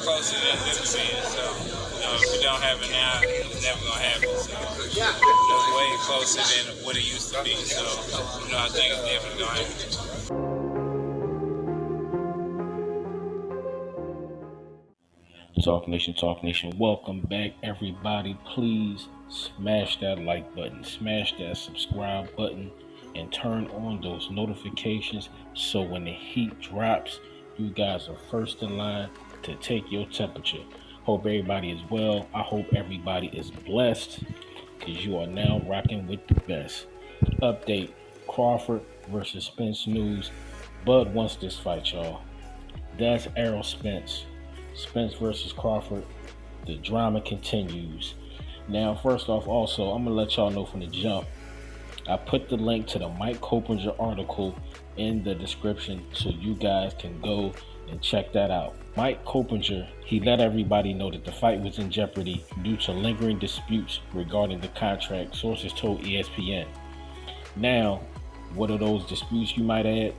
closer than it's ever been. So, if we don't have it now, it's never going to happen. So, it's way closer than what it used to be. So, I think it's definitely going to happen. Talk Nation, welcome back everybody. Please smash that like button, smash that subscribe button, and turn on those notifications so when the heat drops, you guys are first in line to take your temperature. Hope everybody is well. I hope everybody is blessed because you are now rocking with the best. Update: Crawford versus Spence news. Bud wants this fight, y'all. That's Errol Spence. Spence versus Crawford. The drama continues. Now, first off, also, I'm going to let y'all know from the jump. I put the link to the Mike Coppinger article in the description so you guys can go and check that out. Mike Coppinger, he let everybody know that the fight was in jeopardy due to lingering disputes regarding the contract, sources told ESPN. Now, what are those disputes, you might add?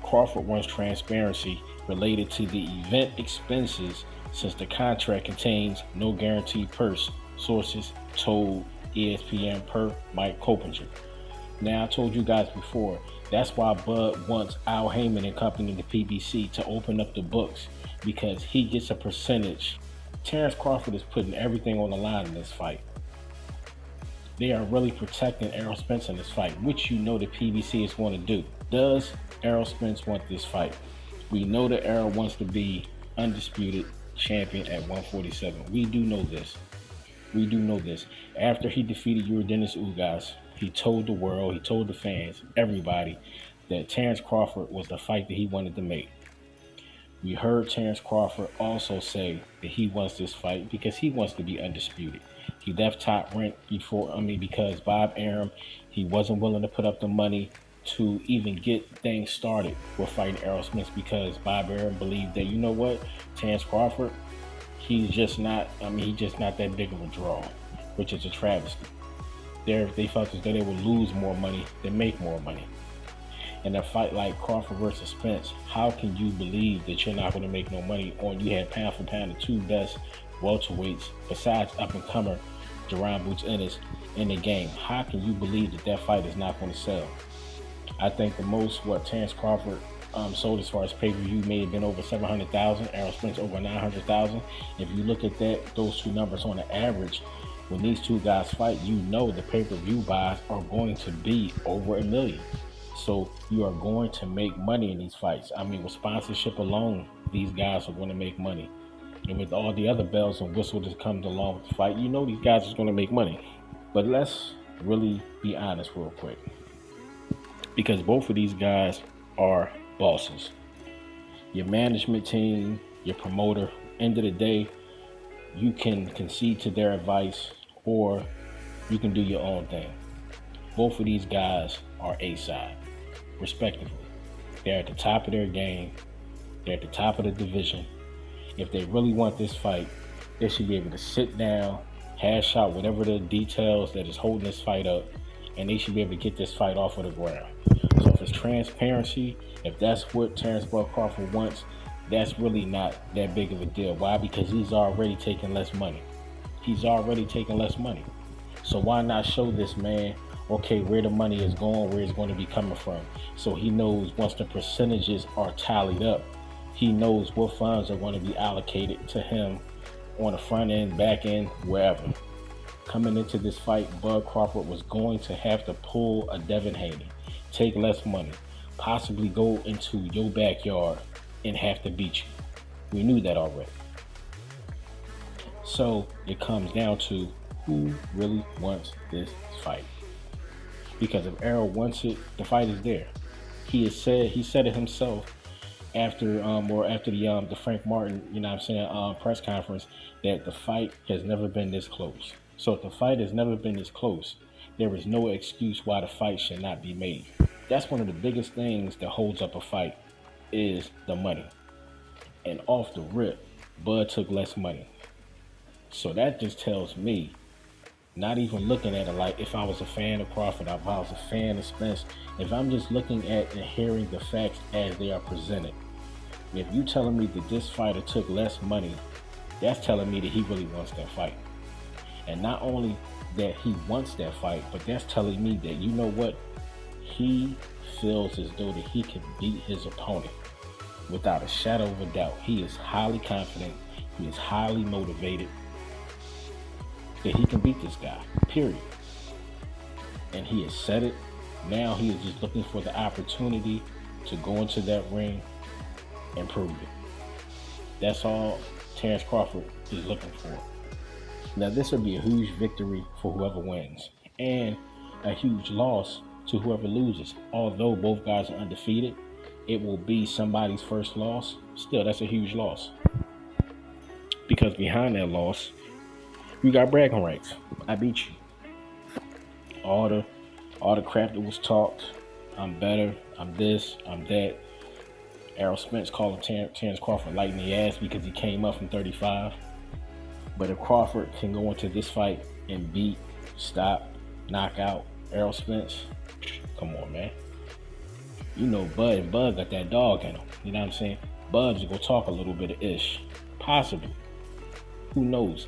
Crawford wants transparency related to the event expenses since the contract contains no guaranteed purse, sources told ESPN per Mike Coppinger. Now, I told you guys before, that's why Bud wants Al Heyman and company, the PBC, to open up the books because he gets a percentage. Terence Crawford is putting everything on the line in this fight. They are really protecting Errol Spence in this fight, which you know the PBC is going to do. Does Errol Spence want this fight? We know that Errol wants to be undisputed champion at 147. We do know this. After he defeated Yordenis Ugas, he told the world, he told the fans, everybody, that Terence Crawford was the fight that he wanted to make. We heard Terence Crawford also say that he wants this fight because he wants to be undisputed. He left Top Rank because Bob Arum, he wasn't willing to put up the money to even get things started with fighting Errol Spence because Bob Arum believed that, you know what, Terence Crawford, he's just not that big of a draw, which is a travesty. They felt as though they would lose more money than make more money. In a fight like Crawford versus Spence, how can you believe that you're not going to make no money on you had pound for pound the two best welterweights besides up-and-comer Jaron Boots Ennis in the game? How can you believe that fight is not going to sell? I think the most Terence Crawford sold as far as pay-per-view may have been over 700,000. Errol Spence over 900,000. If you look at those two numbers on the average, when these two guys fight, you know the pay-per-view buys are going to be over $1 million. So you are going to make money in these fights. With sponsorship alone, these guys are going to make money. And with all the other bells and whistles that comes along with the fight, you know these guys are going to make money. But let's really be honest real quick. Because both of these guys are bosses. Your management team, your promoter, end of the day, you can concede to their advice or you can do your own thing. Both of these guys are A-side, respectively. They're at the top of their game. They're at the top of the division. If they really want this fight, they should be able to sit down, hash out whatever the details that is holding this fight up, and they should be able to get this fight off of the ground. So if it's transparency, if that's what Terence Crawford wants, that's really not that big of a deal. Why? Because he's already taking less money. So why not show this man, okay, where the money is going, where it's going to be coming from. So he knows once the percentages are tallied up, he knows what funds are going to be allocated to him on the front end, back end, wherever. Coming into this fight, Bud Crawford was going to have to pull a Devin Haney, take less money, possibly go into your backyard and have to beat you. We knew that already. So it comes down to who really wants this fight. Because if Errol wants it, the fight is there. He said it himself after the Frank Martin, press conference, that the fight has never been this close. So if the fight has never been this close, there is no excuse why the fight should not be made. That's one of the biggest things that holds up a fight is the money. And off the rip, Bud took less money. So that just tells me, not even looking at it like if I was a fan of Crawford, if I was a fan of Spence, if I'm just looking at and hearing the facts as they are presented, if you telling me that this fighter took less money That's telling me that he really wants that fight. And not only that he wants that fight, but that's telling me that, you know what, he feels as though that he can beat his opponent without a shadow of a doubt. He is highly confident. He is highly motivated that he can beat this guy, period. And he has said it. Now he is just looking for the opportunity to go into that ring and prove it. That's all Terence Crawford is looking for. Now, this will be a huge victory for whoever wins and a huge loss to whoever loses. Although both guys are undefeated, it will be somebody's first loss. Still, that's a huge loss. Because behind that loss, you got bragging rights. I beat you. All the crap that was talked. I'm better. I'm this. I'm that. Errol Spence called Terence Crawford light in the ass because he came up from 35. But if Crawford can go into this fight and beat, stop, knock out Errol Spence, come on, man. You know Bud got that dog in him. You know what I'm saying? Bud's gonna talk a little bit of ish. Possibly. Who knows?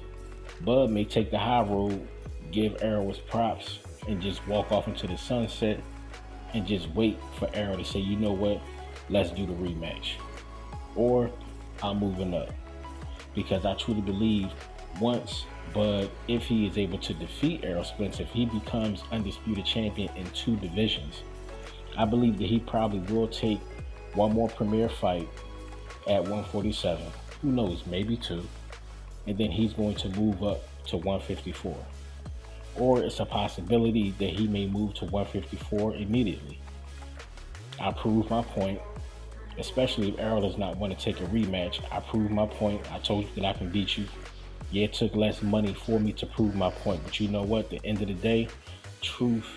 Bud may take the high road, give Errol his props, and just walk off into the sunset and just wait for Errol to say, you know what, let's do the rematch. Or I'm moving up. Because I truly believe once Bud, if he is able to defeat Errol Spence, if he becomes undisputed champion in 2 divisions, I believe that he probably will take one more premier fight at 147. Who knows, maybe 2. And then he's going to move up to 154. Or it's a possibility that he may move to 154 immediately. I proved my point, especially if Errol does not want to take a rematch. I proved my point. I told you that I can beat you. Yeah, it took less money for me to prove my point, but you know what? At the end of the day, truth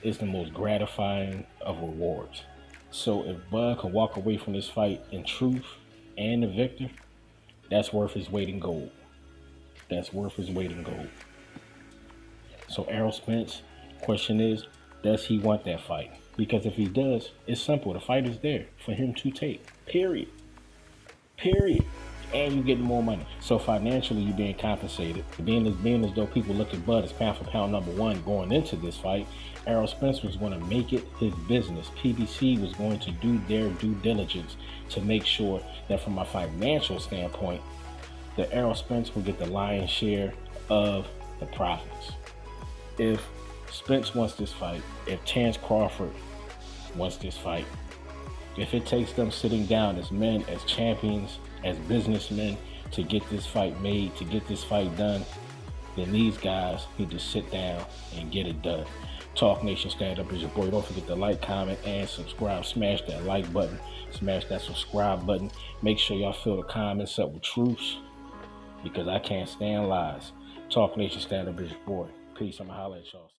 is the most gratifying of rewards. So if Bud can walk away from this fight in truth and the victor, that's worth his weight in gold. That's worth his weight in gold. So Errol Spence, question is, does he want that fight? Because if he does, it's simple. The fight is there for him to take. Period. And you're getting more money. So financially, you're being compensated. Being as though people look at Bud as pound for pound number 1 going into this fight, Errol Spence was going to make it his business. PBC was going to do their due diligence to make sure that from a financial standpoint, that Errol Spence will get the lion's share of the profits. If Spence wants this fight, if Terence Crawford wants this fight, if it takes them sitting down as men, as champions, as businessmen to get this fight made, to get this fight done, then these guys need to sit down and get it done. Talk Nation, stand up is your boy. Don't forget to like, comment, and subscribe. Smash that like button. Smash that subscribe button. Make sure y'all fill the comments up with truths, because I can't stand lies. Talk Nation, stand up is your boy. Peace. I'ma holla at y'all.